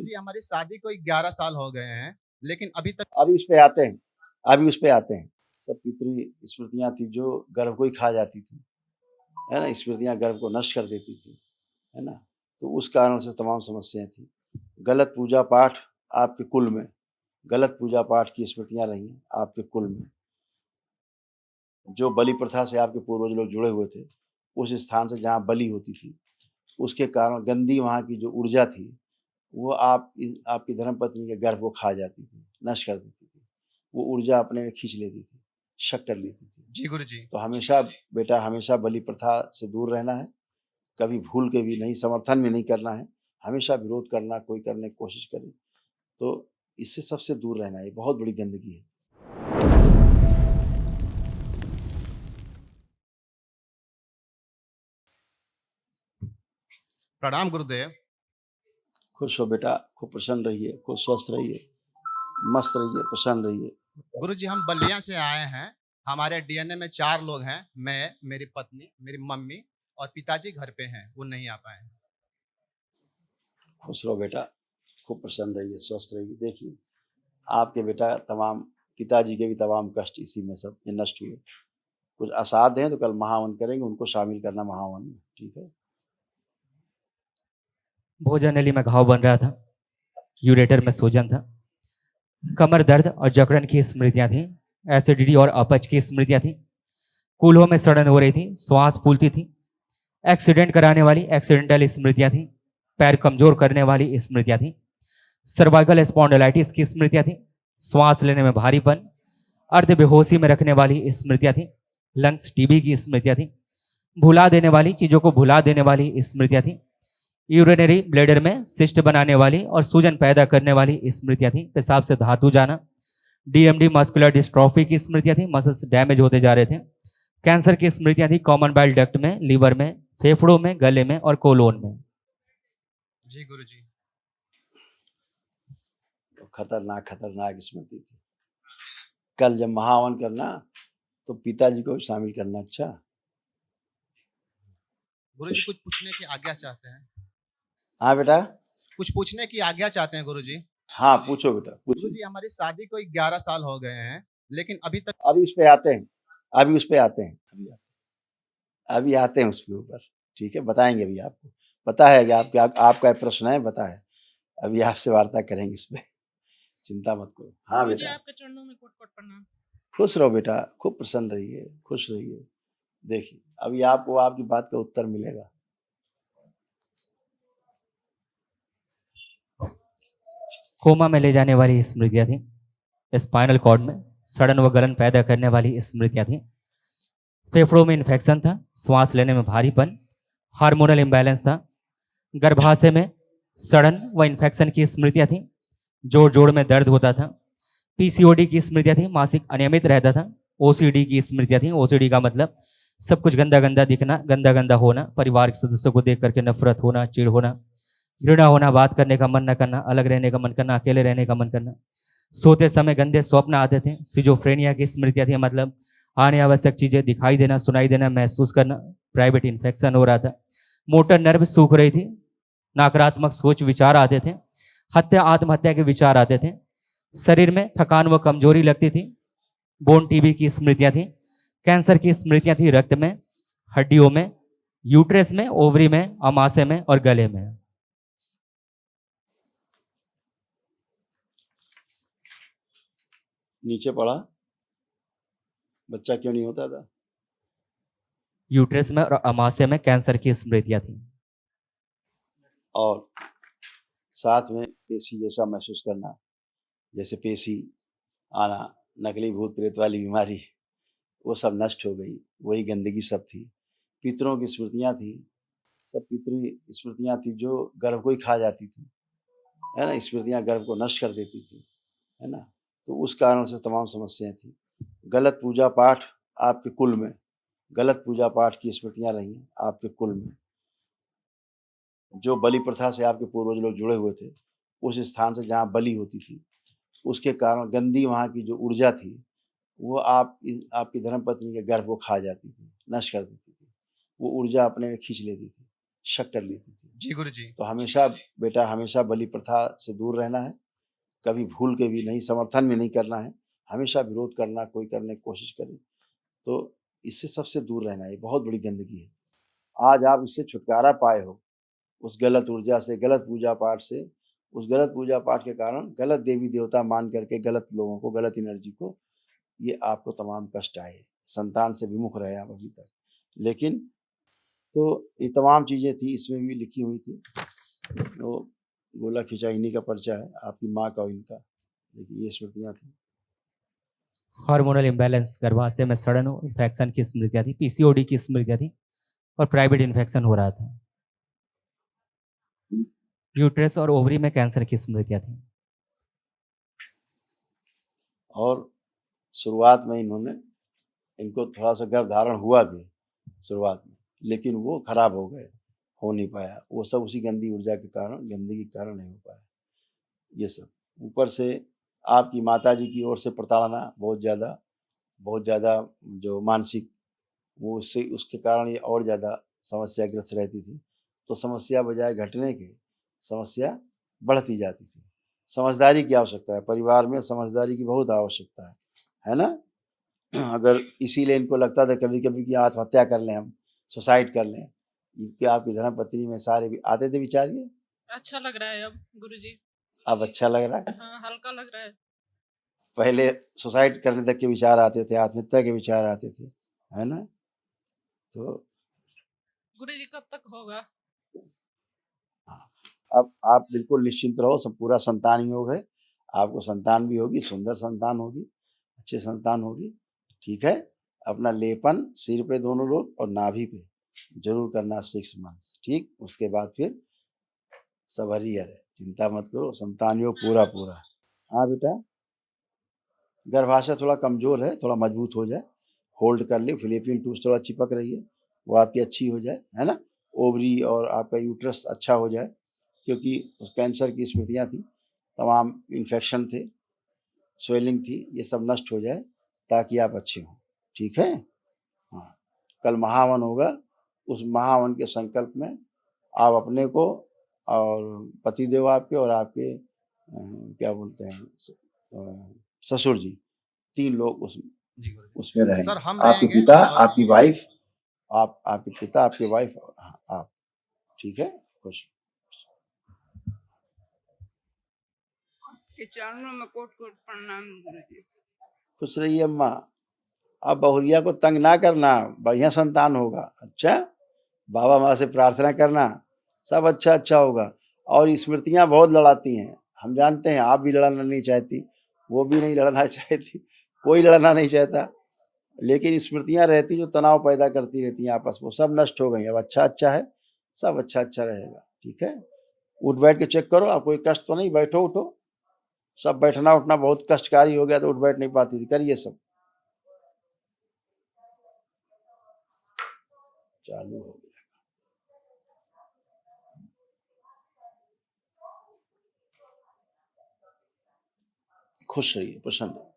गुरुजी हमारी शादी को 11 साल हो गए हैं, लेकिन अभी तक अभी उस पे आते हैं, अभी उस पे आते हैं। सब पितृ स्मृतियाँ थी जो गर्भ को ही खा जाती थी, है ना? स्मृतियाँ गर्भ को नष्ट कर देती थी, है ना? तो उस कारण से तमाम समस्याएँ थी। गलत पूजा पाठ आपके कुल में, गलत पूजा पाठ की स्मृतियाँ रही हैं आपके कुल में। जो बलि प्रथा से आपके पूर्वज लोग जुड़े हुए थे, उस स्थान से जहाँ बलि होती थी, उसके कारण गंदी वहाँ की जो ऊर्जा थी, वो आपकी धर्मपत्नी के गर्भ को खा जाती थी, नष्ट कर देती थी। वो ऊर्जा अपने में खींच लेती थी, शक कर लेती थी। जी गुरुजी। तो हमेशा बेटा हमेशा बलि प्रथा से दूर रहना है, कभी भूल के भी नहीं, समर्थन में नहीं करना है, हमेशा विरोध करना, कोई करने की कोशिश करे, तो इससे सबसे दूर रहना है, ये बहुत बड़ी गंदगी है। प्रणाम गुरुदेव। खुश हो बेटा, खूब प्रसन्न रहिए, खूब स्वस्थ रहिए, मस्त रहिए, प्रसन्न रहिए। गुरुजी हम बलिया से आए हैं, हमारे डीएनए में 4 लोग हैं, मैं, मेरी पत्नी, मेरी मम्मी और पिताजी घर पे हैं, वो नहीं आ पाए हैं। खुश रहो बेटा, खूब प्रसन्न रहिए, स्वस्थ रहिए। देखिए, आपके बेटा तमाम पिताजी के भी तमाम कष्ट इसी में सब ये नष्ट हुए। कुछ असाध्य हैं तो कल महावन करेंगे, उनको शामिल करना महावन में, ठीक है? भोजन नली में घाव बन रहा था, यूरेटर में सूजन था, कमर दर्द और जकड़न की स्मृतियां थी, एसिडिटी और अपच की स्मृतियां थी, कूल्हों में सड़न हो रही थी, श्वास फूलती थी, एक्सीडेंट कराने वाली एक्सीडेंटल स्मृतियां थी, पैर कमजोर करने वाली स्मृतियां थी, सर्वाइकल स्पॉन्डिलाइटिस की स्मृतियां थी, श्वास लेने में भारीपन, अर्ध बेहोशी में रखने वाली स्मृतियां थी, लंग्स टीबी की स्मृतियां थी, भुला देने वाली चीजों को भुला देने वाली स्मृतियां थी, यूरिनरी ब्लेडर में सिस्ट बनाने वाली और सूजन पैदा करने वाली स्मृतियां थी, पेशाब से धातु जाना, डीएमडी मस्कुलर डिस्ट्रॉफी की स्मृतियां थी, मसल्स डैमेज होते जा रहे थे, कैंसर की स्मृतियां थी, कॉमन बाइल डक्ट में, लीवर में, फेफड़ों में, गले में और कोलोन में। जी गुरुजी। तो खतरनाक खतरनाक स्मृति थी। कल जब महावन करना तो पिताजी को भी शामिल करना। अच्छा गुरुजी कुछ पूछने की आज्ञा चाहते हैं। हाँ बेटा, कुछ पूछने की आज्ञा चाहते हैं गुरुजी। हाँ पूछो बेटा, पूछो। गुरुजी हमारी शादी को 11 साल हो गए हैं, लेकिन अभी तक अभी उस पे आते हैं, अभी उस पे आते हैं, अभी आते हैं उसके ऊपर, ठीक है? बताएंगे अभी आपको, पता है कि आपका प्रश्न है, पता है, अभी आपसे वार्ता करेंगे इस पे, चिंता मत करो। हाँ बेटा, आपके चरणों में कोट-कोट प्रणाम। खुश रहो बेटा, खूब प्रसन्न रहिए, खुश रहिए। देखिए, अभी आपको आपकी बात का उत्तर मिलेगा। कोमा में ले जाने वाली स्मृतियां थी, स्पाइनल कॉर्ड में सड़न व गलन पैदा करने वाली स्मृतियां थी, फेफड़ों में इन्फेक्शन था, श्वास लेने में भारीपन, हार्मोनल इम्बैलेंस था, गर्भाशय में सड़न व इन्फेक्शन की स्मृतियां थी, जोड़ जोड़ में दर्द होता था, पीसीओडी की स्मृतियां थी, मासिक अनियमित रहता था, ओसीडी की स्मृतियां थी, ओसीडी का मतलब सब कुछ गंदा गंदा दिखना, गंदा गंदा होना, परिवार के सदस्यों को देख करके नफरत होना, चिढ़ होना, घृणा होना, बात करने का मन न करना, अलग रहने का मन करना, अकेले रहने का मन करना, सोते समय गंदे स्वप्न आते थे, सिजोफ्रेनिया की स्मृतियां थी, मतलब आने आवश्यक चीजें दिखाई देना, सुनाई देना, महसूस करना, प्राइवेट इन्फेक्शन हो रहा था, मोटर नर्व सूख रही थी, नकारात्मक सोच विचार आते थे, हत्या आत्महत्या के विचार आते थे, शरीर में थकान व कमजोरी लगती थी, बोन टीबी की स्मृतियां थी, कैंसर की स्मृतियां थी, रक्त में, हड्डियों में, यूट्रस में, ओवरी में, अमाशय में और गले में। नीचे पढ़ा, बच्चा क्यों नहीं होता था? यूट्रस में और अमाशय में कैंसर की स्मृतियां थी, और साथ में पेशी जैसा महसूस करना, जैसे पेशी आना, नकली भूत प्रेत वाली बीमारी, वो सब नष्ट हो गई, वही गंदगी सब थी। पितरों की स्मृतियाँ थी, सब पितृ स्मृतियाँ थी जो गर्भ को ही खा जाती थी, है ना? स्मृतियाँ गर्भ को नष्ट कर देती थी, है ना? तो उस कारण से तमाम समस्याएं थी। गलत पूजा पाठ आपके कुल में, गलत पूजा पाठ की स्मृतियाँ रही हैं आपके कुल में। जो बलि प्रथा से आपके पूर्वज लोग जुड़े हुए थे, उस स्थान से जहाँ बलि होती थी, उसके कारण गंदी वहाँ की जो ऊर्जा थी, वो आपकी धर्मपत्नी के गर्भ को खा जाती थी, नष्ट कर देती थी। वो ऊर्जा अपने में खींच लेती थी, शक कर लेती थी। जी गुरुजी। तो हमेशा बेटा हमेशा बलि प्रथा से दूर रहना है, कभी भूल के भी नहीं, समर्थन में नहीं करना है, हमेशा विरोध करना, कोई करने की कोशिश करे तो इससे सबसे दूर रहना है, ये बहुत बड़ी गंदगी है। आज आप इससे छुटकारा पाए हो, उस गलत ऊर्जा से, गलत पूजा पाठ से, उस गलत पूजा पाठ के कारण गलत देवी देवता मान करके गलत लोगों को, गलत एनर्जी को, ये आपको तमाम कष्ट आए, संतान से विमुख रहे आप अभी तक। लेकिन तो ये तमाम चीज़ें थी, इसमें भी लिखी हुई थी। तो गोला खींचा इन्हीं का पर्चा है, आपकी माँ का और इनका। देखिए ये स्मृतियाँ थी। हार्मोनल इम्बैलेंस, गर्भाशय में सड़न इन्फेक्शन की स्मृतियां थी, पीसीओडी की स्मृतियां थी और प्राइवेट इन्फेक्शन हो रहा था। यूट्रस और ओवरी में कैंसर की स्मृतियां थी। और शुरुआत में इनको थोड़ा सा गर्भधारण हुआ भी शुरुआत में, लेकिन वो खराब हो गए, हो नहीं पाया। वो सब उसी गंदी ऊर्जा के कारण, गंदगी के कारण नहीं हो पाया। ये सब ऊपर से आपकी माताजी की ओर से प्रताड़ना बहुत ज़्यादा जो मानसिक, वो उससे उसके कारण ये और ज़्यादा समस्याग्रस्त रहती थी। तो समस्या बजाय घटने के, समस्या बढ़ती जाती थी। समझदारी की आवश्यकता है, परिवार में समझदारी की बहुत आवश्यकता है ना? अगर इसीलिए इनको लगता था कभी-कभी कि आत्महत्या कर लें हम, सुसाइड कर लें। कि आपकी धर्मपत्नी में सारे भी आते थे विचार ये? अच्छा लग रहा है अब गुरुजी। अब अच्छा लग रहा है? हाँ, हल्का लग रहा है। पहले सुसाइड करने तक के विचार आते थे, आत्महत्या के विचार आते थे, है ना? तो गुरुजी कब तक होगा? हाँ, अब आप बिल्कुल निश्चिंत रहो, सब पूरा संतान योग है। आपको संतान भी होगी, सुंदर संतान होगी, अच्छी संतान होगी, ठीक है? अपना लेपन सिर पे दोनों लोग और नाभि पे ज़रूर करना 6 मंथ्स, ठीक? उसके बाद फिर सब हरिहर है, चिंता मत करो, संतान योग पूरा-पूरा। हाँ बेटा, गर्भाशय थोड़ा कमज़ोर है, थोड़ा मजबूत हो जाए, होल्ड कर ले, फ़िलिपियन ट्यूब्स थोड़ा चिपक रही है, वो आपकी अच्छी हो जाए, है ना? ओवरी और आपका यूट्रस अच्छा हो जाए, क्योंकि उस कैंसर की स्मृतियाँ थी, तमाम इन्फेक्शन थे, स्वेलिंग थी, ये सब नष्ट हो जाए ताकि आप अच्छे हों, ठीक है? हाँ, कल महावन होगा, उस महावन के संकल्प में आप अपने को और पतिदेव आपके और आपके क्या बोलते हैं ससुर जी, 3 लोग जी गुरुजी। उसमें रहेंगे। सर हम आपके रहेंगे पिता, और आपकी वाइफ, आपके पिता, आपकी वाइफ और हाँ, आप, ठीक है? खुश। के चरणों में कोट-कोट प्रणाम गुरुजी। खुश रहिए अम्मा। अब बहुरिया को तंग ना करना, बढ़िया संतान होगा। अच्छा? बाबा माँ से प्रार्थना करना, सब अच्छा होगा। और स्मृतियाँ बहुत लड़ाती हैं, हम जानते हैं, आप भी लड़ना नहीं चाहती, वो भी नहीं लड़ना चाहती, कोई लड़ना नहीं चाहता, लेकिन स्मृतियाँ रहती जो तनाव पैदा करती रहती हैं आपस में, वो सब नष्ट हो गई। अब अच्छा है, सब अच्छा रहेगा, ठीक है? उठ बैठ के चेक करो, अब कोई कष्ट तो नहीं, बैठो उठो। सब बैठना उठना बहुत कष्टकारी हो गया तो उठ बैठ नहीं पाती थी, करिए सब। चालू हो गया। खुश रहिए, प्रसन्न रहिए।